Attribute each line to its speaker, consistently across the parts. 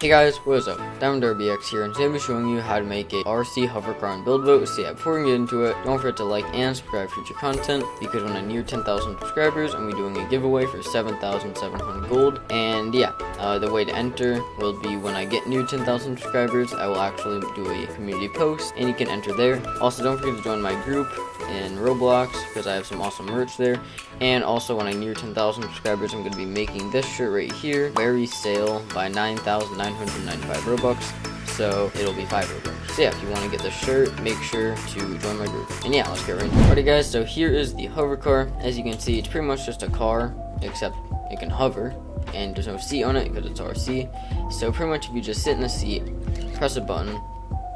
Speaker 1: Hey guys, what is up? ROBLOX here, and today I'll be showing you how to make a RC hover car and build vote. So yeah, before we get into it, don't forget to like and subscribe for future content, because when I near 10,000 subscribers, I'm doing a giveaway for 7,700 gold. And yeah, the way to enter will be when I get near 10,000 subscribers, I will actually do a community post, and you can enter there. Also, don't forget to join my group in Roblox, because I have some awesome merch there. And also, when I near 10,000 subscribers, I'm going to be making this shirt right here, very sale, by 9,995 Robux, so it'll be 5 Robux. So yeah, if you want to get the shirt, make sure to join my group. And yeah, let's get right into it. Alrighty guys, so here is the hover car. As you can see, it's pretty much just a car, except it can hover, and there's no seat on it because it's RC. So pretty much if you just sit in the seat, press a button,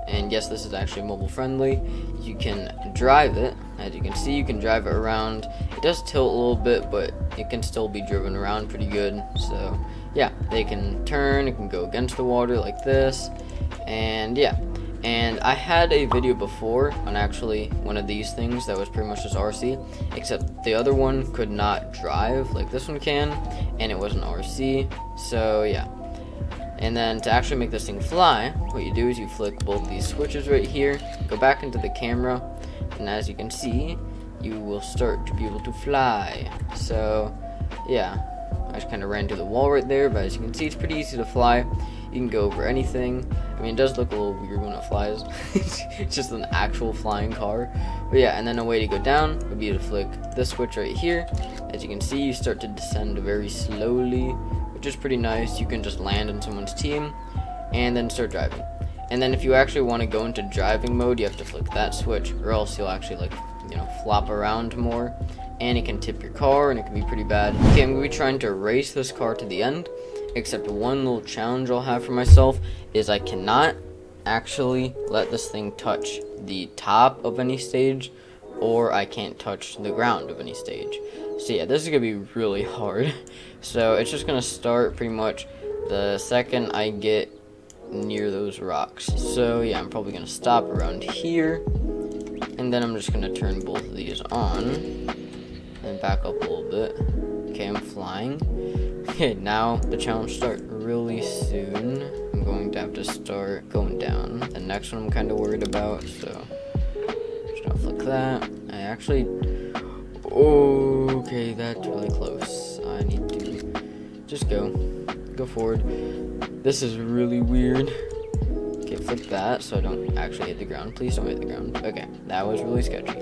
Speaker 1: and yes, this is actually mobile friendly, you can drive it. As you can see, you can drive it around. It does tilt a little bit, but it can still be driven around pretty good. So yeah, they can turn, it can go against the water like this, and yeah. And I had a video before on actually one of these things that was pretty much just RC, except the other one could not drive like this one can, and it wasn't RC. So yeah. And then to actually make this thing fly, what you do is you flick both these switches right here, go back into the camera, and as you can see, you will start to be able to fly. So yeah, I just kind of ran to the wall right there, but as you can see, it's pretty easy to fly. You can go over anything. I mean, it does look a little weird when it flies. It's just an actual flying car. But yeah, and then a way to go down would be to flick this switch right here. As you can see, you start to descend very slowly, which is pretty nice. You can just land on someone's team and then start driving. And then if you actually want to go into driving mode, you have to flick that switch, or else you'll actually flop around more, and it can tip your car, and it can be pretty bad. Okay, I'm going to be trying to race this car to the end, except one little challenge I'll have for myself is I cannot actually let this thing touch the top of any stage, or I can't touch the ground of any stage. So yeah, this is going to be really hard. So it's just going to start pretty much the second I get near those rocks. So yeah, I'm probably going to stop around here, and then I'm just going to turn both of these on and back up a little bit. Okay, I'm flying. Okay, now the challenge starts really soon. I'm going to have to start going down. The next one I'm kind of worried about, so just gonna flick that. I actually, okay, that's really close. I need to just go forward. This is really weird. Okay, flick that so I don't actually hit the ground. Please don't hit the ground. Okay, that was really sketchy.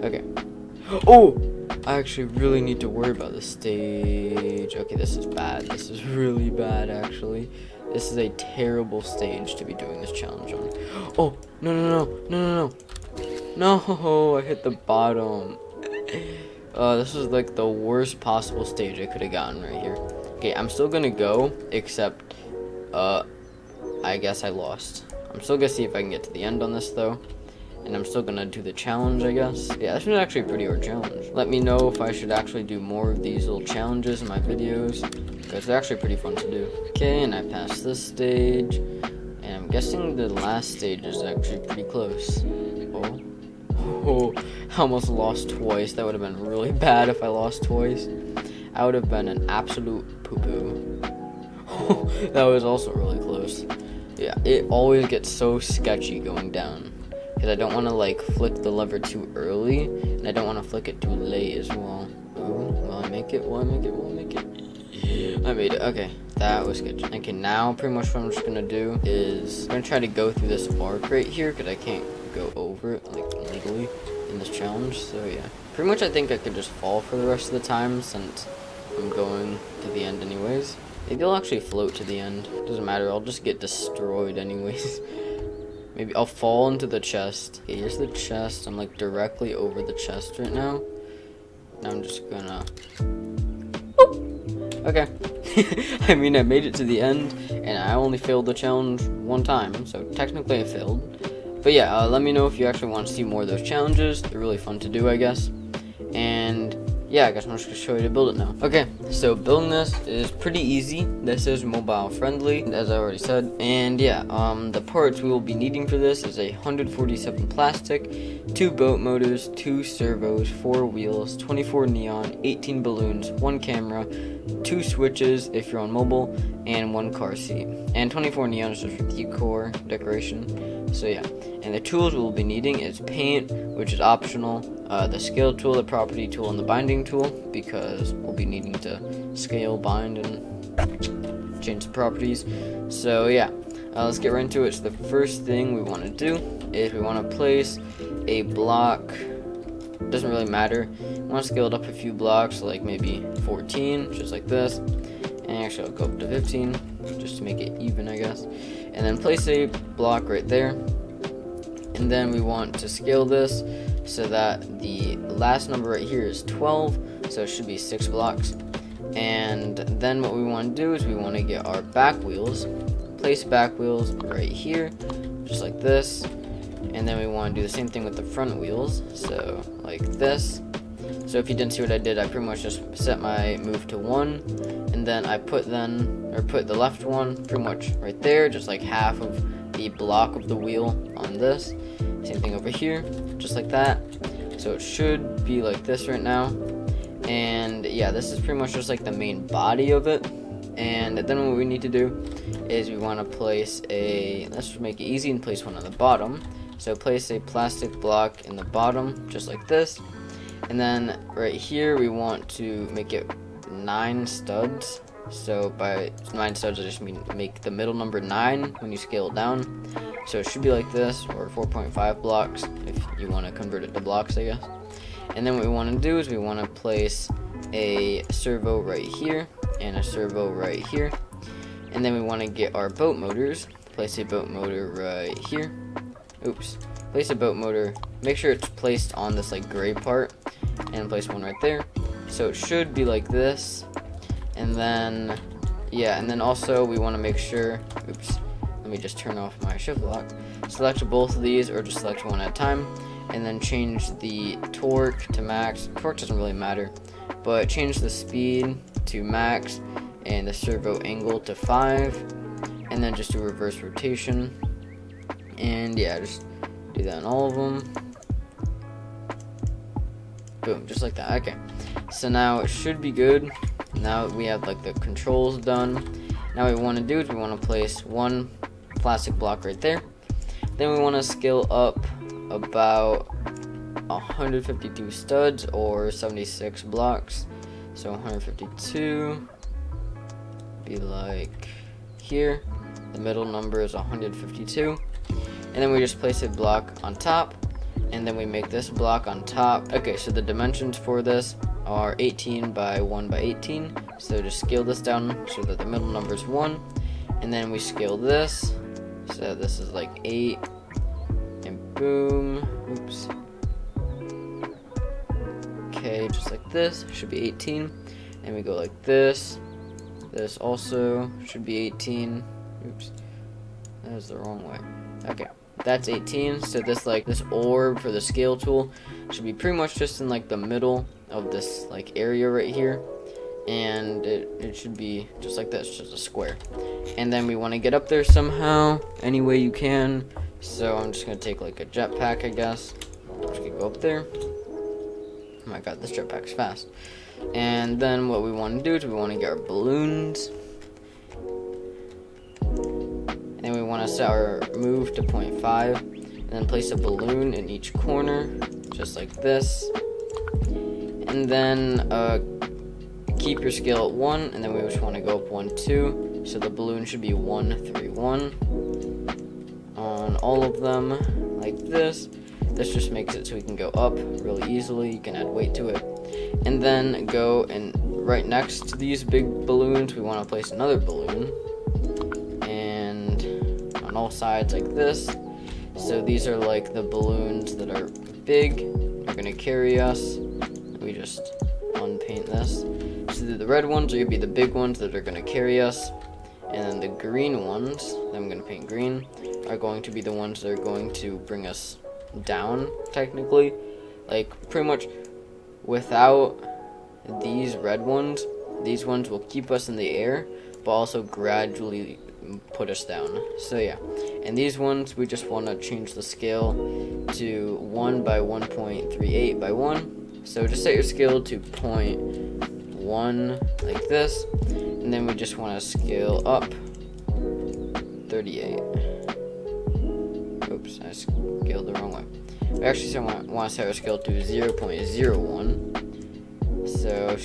Speaker 1: Okay. Oh! I actually really need to worry about this stage. Okay, this is bad. This is really bad, actually. This is a terrible stage to be doing this challenge on. Oh, no. No, I hit the bottom. This is like the worst possible stage I could have gotten right here. Okay, I'm still gonna go, except, I guess I lost. I'm still gonna see if I can get to the end on this, though. And I'm still gonna do the challenge, I guess. Yeah, this was actually a pretty hard challenge. Let me know if I should actually do more of these little challenges in my videos, because they're actually pretty fun to do. Okay, and I passed this stage, and I'm guessing the last stage is actually pretty close. Oh, I almost lost twice. That would have been really bad if I lost twice. I would have been an absolute poo-poo. That was also really close. Yeah, it always gets so sketchy going down, because I don't want to flick the lever too early, and I don't want to flick it too late as well. Ooh, will I make it? Will I make it? I made it. Okay, that was good. Okay, now pretty much what I'm just gonna do is I'm gonna try to go through this arc right here, because I can't go over it legally in this challenge. So yeah, pretty much I think I could just fall for the rest of the time since I'm going to the end anyways. Maybe I'll actually float to the end. Doesn't matter. I'll just get destroyed anyways. Maybe I'll fall into the chest. Okay, here's the chest. I'm directly over the chest right now. Now I'm just gonna... Boop. Okay. I mean, I made it to the end, and I only failed the challenge one time, so technically I failed. But yeah, let me know if you actually want to see more of those challenges. They're really fun to do, I guess. And yeah, I guess I'm just gonna show you to build it now. Okay, so building this is pretty easy. This is mobile friendly, as I already said. And yeah, the parts we will be needing for this is a 147 plastic, 2 boat motors, 2 servos, 4 wheels, 24 neon, 18 balloons, 1 camera, 2 switches if you're on mobile, and 1 car seat. And 24 neon is just for decor, decoration. So yeah, and the tools we'll be needing is paint, which is optional, the scale tool, the property tool, and the binding tool, because we'll be needing to scale, bind, and change the properties. So yeah, let's get right into it. So the first thing we want to do is we want to place a block. Doesn't really matter. We want to scale it up a few blocks, like maybe 14, just like this. And actually I'll go up to 15, just to make it even, I guess. And then place a block right there. And then we want to scale this so that the last number right here is 12, so it should be 6 blocks. And then what we want to do is we want to get our back wheels, place back wheels right here, just like this. And then we want to do the same thing with the front wheels, so like this. So if you didn't see what I did, I pretty much just set my move to 1, and then I put the left one pretty much right there, just like half of the block of the wheel on this. Same thing over here, just like that. So it should be like this right now. And yeah, this is pretty much just like the main body of it. And then what we need to do is we want to place let's just make it easy and place one on the bottom. So place a plastic block in the bottom, just like this. And then right here we want to make it 9 studs. So by 9 studs I just mean make the middle number 9 when you scale it down. So it should be like this, or 4.5 blocks if you want to convert it to blocks, I guess. And then what we want to do is we want to place a servo right here and a servo right here. And then we want to get our boat motors. Place a boat motor right here. Oops. Place a boat motor. Make sure it's placed on this like gray part, and place one right there. So it should be like this. And then yeah, and then also we want to make sure, oops, let me just turn off my shift lock. Select both of these, or just select one at a time, and then change the torque to max. Torque doesn't really matter, but change the speed to max and the servo angle to 5, and then just do reverse rotation. And yeah, just do that on all of them. Boom, just like that. Okay, so now it should be good. Now we have like the controls done. Now what we want to do is we want to place 1 plastic block right there. Then we want to scale up about 152 studs, or 76 blocks. So 152 be like here. The middle number is 152. And then we just place a block on top, and then we make this block on top. Okay, so the dimensions for this are 18 by 1 by 18. So just scale this down so that the middle number is 1. And then we scale this, so this is like 8. And boom. Oops. Okay, just like this. Should be 18. And we go like this. This also should be 18. Oops. That is the wrong way. Okay. That's 18. So this orb for the scale tool should be pretty much just in like the middle of this like area right here, and it should be just like this, just a square. And then we want to get up there somehow, any way you can. So I'm just gonna take like a jetpack, I guess. I'm just gonna go up there. Oh my god, this jetpack's fast. And then what we want to do is we want to get our balloons. And then we want to set our move to 0.5, and then place a balloon in each corner, just like this. And then keep your scale at 1, and then we just want to go up 1, 2. So the balloon should be 1, 3, 1 on all of them, like this. This just makes it so we can go up really easily. You can add weight to it. And then go and right next to these big balloons, we want to place another balloon. On all sides like this. So these are like the balloons that are big, are gonna carry us. We just unpaint this. So the red ones are gonna be the big ones that are gonna carry us, and then the green ones that I'm gonna paint green are going to be the ones that are going to bring us down, technically. Like pretty much without these red ones, these ones will keep us in the air, but also gradually put us down. So yeah, and these ones, we just want to change the scale to 1 by 1.38 by 1. So just set your scale to 0.1 like this, and then we just want to scale up 38. Oops, I scaled the wrong way. We actually want to set our scale to 0.01. So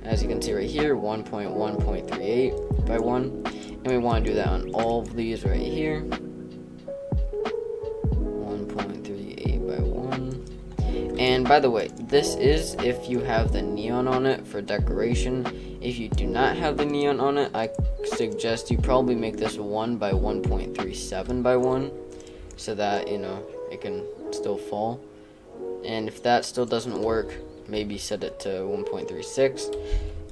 Speaker 1: as you can see right here, 1.1.38 by 1. And we want to do that on all of these right here. 1.38 by 1. And by the way, this is if you have the neon on it for decoration. If you do not have the neon on it, I suggest you probably make this 1 by 1.37 by 1, so that, you know, it can still fall. And if that still doesn't work, maybe set it to 1.36.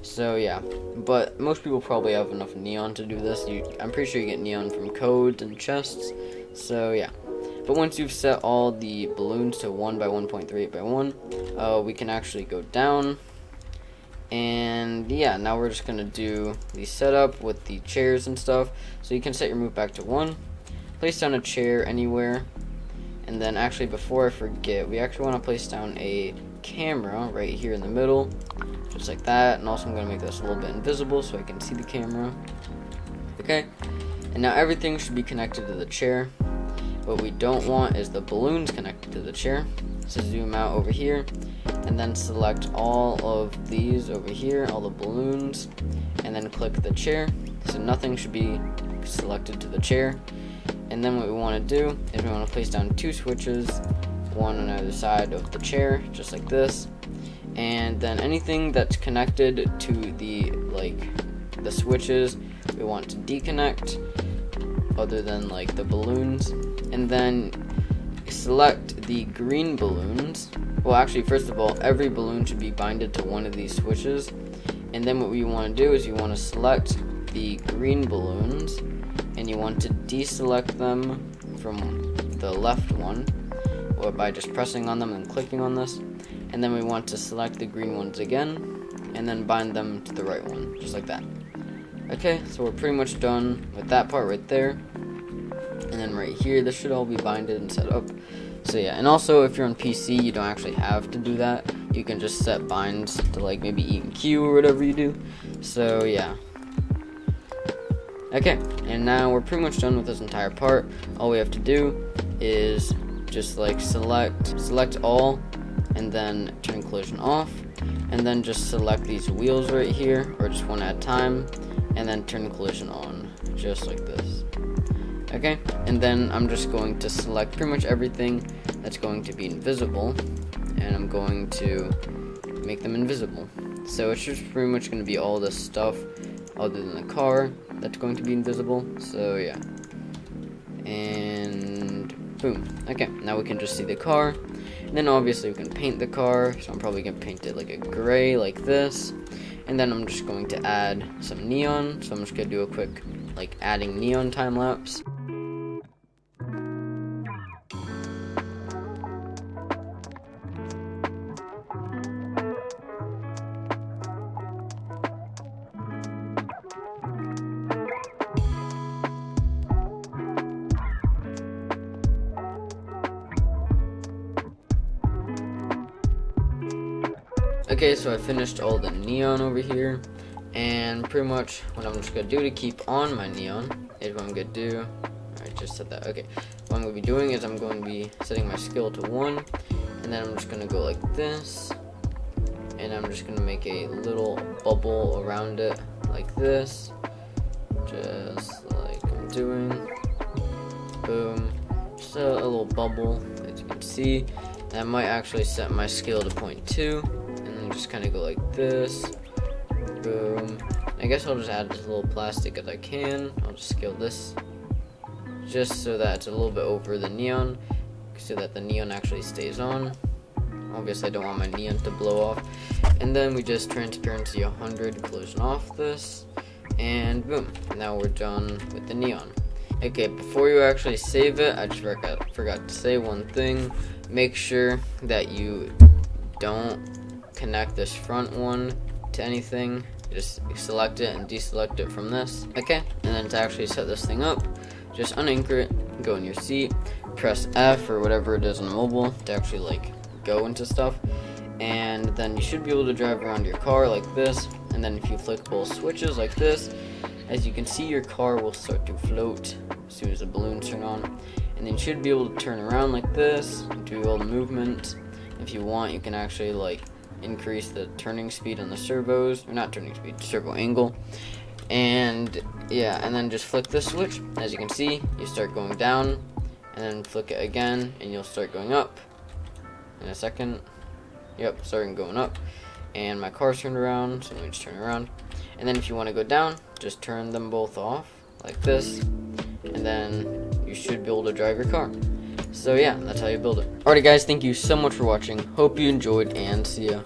Speaker 1: So yeah, but most people probably have enough neon to do this. I'm pretty sure you get neon from codes and chests. So yeah, but once you've set all the balloons to 1 by 1.38 by 1, we can actually go down. And yeah, now we're just gonna do the setup with the chairs and stuff. So you can set your move back to 1, place down a chair anywhere, and then actually, before I forget, we actually want to place down a camera right here in the middle, just like that. And also I'm going to make this a little bit invisible so I can see the camera. Okay, and now everything should be connected to the chair. What we don't want is the balloons connected to the chair. So zoom out over here, and then select all of these over here, all the balloons, and then click the chair. So nothing should be selected to the chair. And then what we want to do is we want to place down 2 switches, one on either side of the chair, just like this. And then anything that's connected to the switches, we want to deconnect, other than like the balloons. And then select the green balloons. Well, actually, first of all, every balloon should be binded to one of these switches. And then what we want to do is you want to select the green balloons, and you want to deselect them from the left one, or by just pressing on them and clicking on this. And then we want to select the green ones again, and then bind them to the right one, just like that. Okay, so we're pretty much done with that part right there. And then right here, this should all be binded and set up. So yeah, and also if you're on PC, you don't actually have to do that. You can just set binds to like maybe E and Q or whatever you do. So yeah. Okay, and now we're pretty much done with this entire part. All we have to do is just like select all, and then turn collision off, and then just select these wheels right here, or just one at a time, and then turn collision on, just like this. Okay, and then I'm just going to select pretty much everything that's going to be invisible, and I'm going to make them invisible. So it's just pretty much going to be all this stuff other than the car that's going to be invisible. So yeah, and boom. Okay, now we can just see the car, and then obviously we can paint the car. So I'm probably going to paint it like a gray like this, and then I'm just going to add some neon. So I'm just going to do a quick like adding neon time lapse. Okay, so I finished all the neon over here, and pretty much what I'm just going to do to keep on my neon is what I'm going to do. I just said that. Okay, what I'm going to be doing is I'm going to be setting my scale to 1, and then I'm just going to go like this, and I'm just going to make a little bubble around it like this, just like I'm doing. Boom, just a little bubble, as you can see. And I might actually set my scale to 0.2. Just kind of go like this. Boom. I guess I'll just add as little plastic as I can. I'll just scale this just so that it's a little bit over the neon, so that the neon actually stays on. Obviously I don't want my neon to blow off. And then we just transparency 100, collision off this, and boom, now we're done with the neon. Okay, before you actually save it, I just forgot to say one thing. Make sure that you don't connect this front one to anything, just select it and deselect it from this. Okay, and then to actually set this thing up, just unanchor it, go in your seat, press F or whatever it is on the mobile to actually like go into stuff, and then you should be able to drive around your car like this. And then if you flick both switches like this, as you can see, your car will start to float as soon as the balloons turn on, and then you should be able to turn around like this, do all the movement. If you want, you can actually like increase the turning speed on the servos, or not turning speed, servo angle. And yeah, and then just flick this switch. As you can see, you start going down, and then flick it again and you'll start going up in a second. Yep, starting going up, and my car's turned around, so let me just turn around. And then if you want to go down, just turn them both off like this, and then you should be able to drive your car. So yeah, that's how you build it. Alrighty guys, thank you so much for watching. Hope you enjoyed, and see ya.